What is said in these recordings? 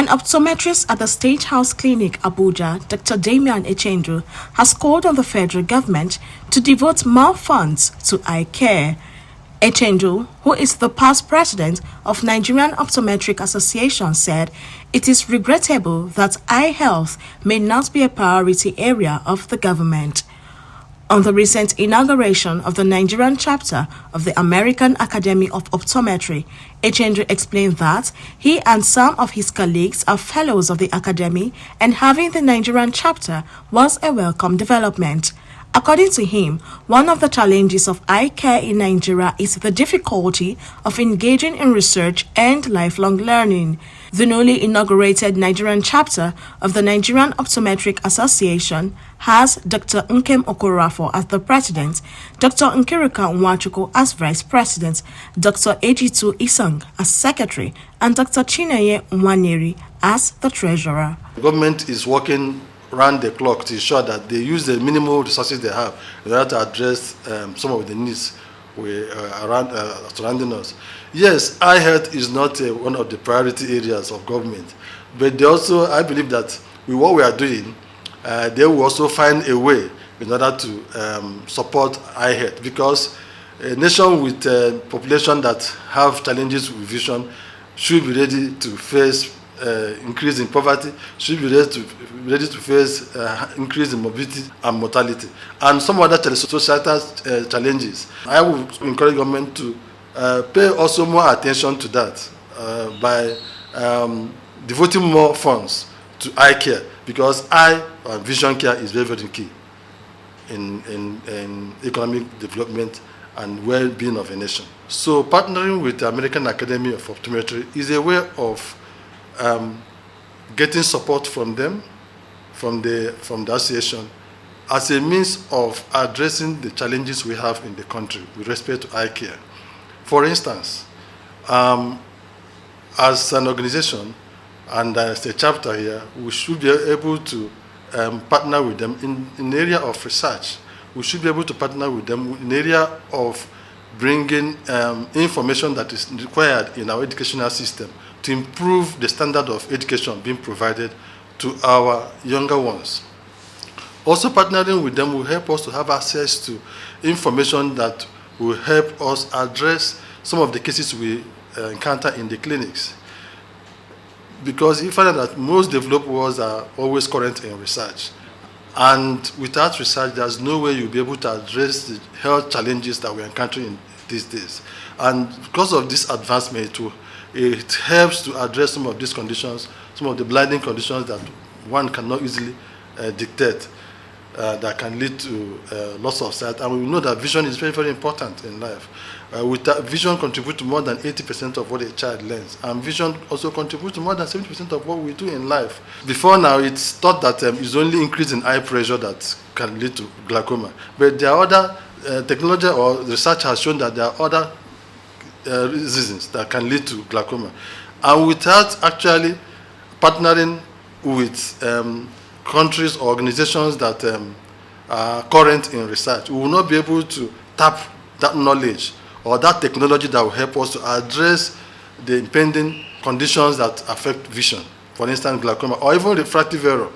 An optometrist at the State House Clinic, Abuja, Dr. Demian Echendu, has called on the federal government to devote more funds to eye care. Echendu, who is the past president of Nigerian Optometric Association, said it is regrettable that eye health may not be a priority area of the government. On the recent inauguration of the Nigerian chapter of the American Academy of Optometry, Echendu explained that he and some of his colleagues are fellows of the academy and having the Nigerian chapter was a welcome development. According to him, one of the challenges of eye care in Nigeria is the difficulty of engaging in research and lifelong learning. The newly inaugurated Nigerian chapter of the Nigerian Optometric Association has Dr. Nkem Okorafor as the president, Dr. Nkirika Nwachukwu as vice president, Dr. Ejitu Isang as secretary, and Dr. Chineye Nwaneri as the treasurer. The government is working round the clock to ensure that they use the minimal resources they have in order to address some of the needs surrounding us. Yes, eye health is not one of the priority areas of government, but they also, I believe that with what we are doing, they will also find a way in order to support eye health, because a nation with a population that have challenges with vision should be ready to face increase in poverty, should be ready to face increase in mobility and mortality, and some other societal challenges. I would encourage government to pay also more attention to that by devoting more funds to eye care, because eye and vision care is very, very key in economic development and well-being of a nation. So partnering with the American Academy of Optometry is a way of getting support from them, from the association, as a means of addressing the challenges we have in the country with respect to eye care. For instance, as an organization and as a chapter here, we should be able to partner with them in the area of research. We should be able to partner with them in the area of bringing information that is required in our educational system to improve the standard of education being provided to our younger ones. Also, partnering with them will help us to have access to information that will help us address some of the cases we encounter in the clinics. Because you find that most developed worlds are always current in research. And without research, there's no way you'll be able to address the health challenges that we're encountering these days. And because of this advancement, it helps to address some of these conditions, some of the blinding conditions that one cannot easily dictate, that can lead to loss of sight. And we know that vision is very, very important in life. Vision contributes to more than 80% of what a child learns. And vision also contributes to more than 70% of what we do in life. Before now, it's thought that it's only increase in eye pressure that can lead to glaucoma. But there are other technology or research has shown that there are other reasons that can lead to glaucoma. And without actually partnering with countries or organizations that are current in research, we will not be able to tap that knowledge or that technology that will help us to address the impending conditions that affect vision, for instance, glaucoma, or even refractive error.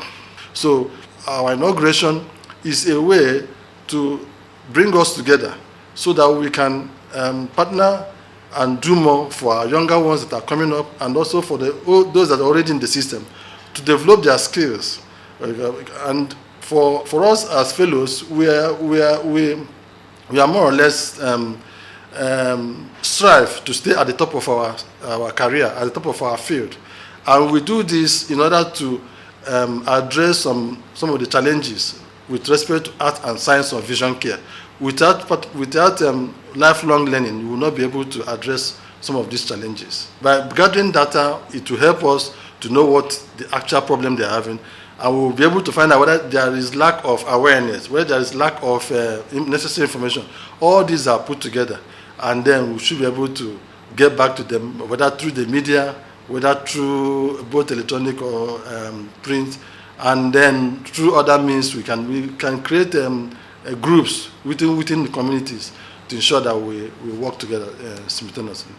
So our inauguration is a way to bring us together so that we can partner and do more for our younger ones that are coming up, and also for those that are already in the system, to develop their skills. And for us as fellows, we are more or less strive to stay at the top of our career, at the top of our field. And we do this in order to address some of the challenges with respect to art and science of vision care. Without lifelong learning, we will not be able to address some of these challenges. By gathering data, it will help us to know what the actual problem they're having, and we will be able to find out whether there is lack of awareness, whether there is lack of necessary information. All these are put together, and then we should be able to get back to them, whether through the media, whether through both electronic or print, and then through other means we can create groups within the communities to ensure that we work together simultaneously.